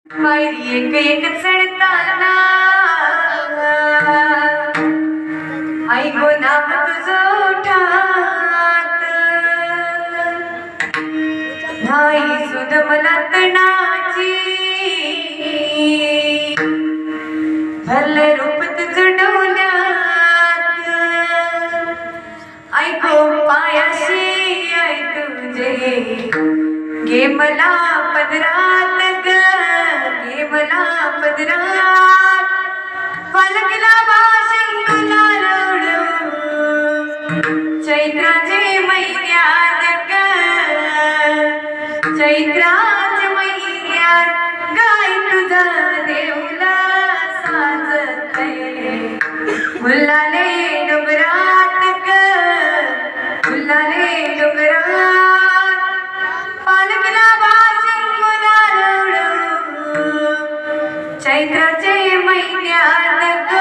पायरी एक एक चढताना ऐको नाम तुझं ओठात नाही सुध मला तणाची भरले रूप तुझं डोल्यात ऐको पायाशी ऐ तुझे घे मला पदरात ग घे मला पदरात पालकीला वाशिंगला रडू चैत्राचे महिन्यात ग चैत्राचे महिन्यात गाय तुझा देऊला साजतय फुलाले डोंगरात ग फुलाले डोंगरात पालकीला वाशिंगला रडू चैत्राचे महिन्यात ग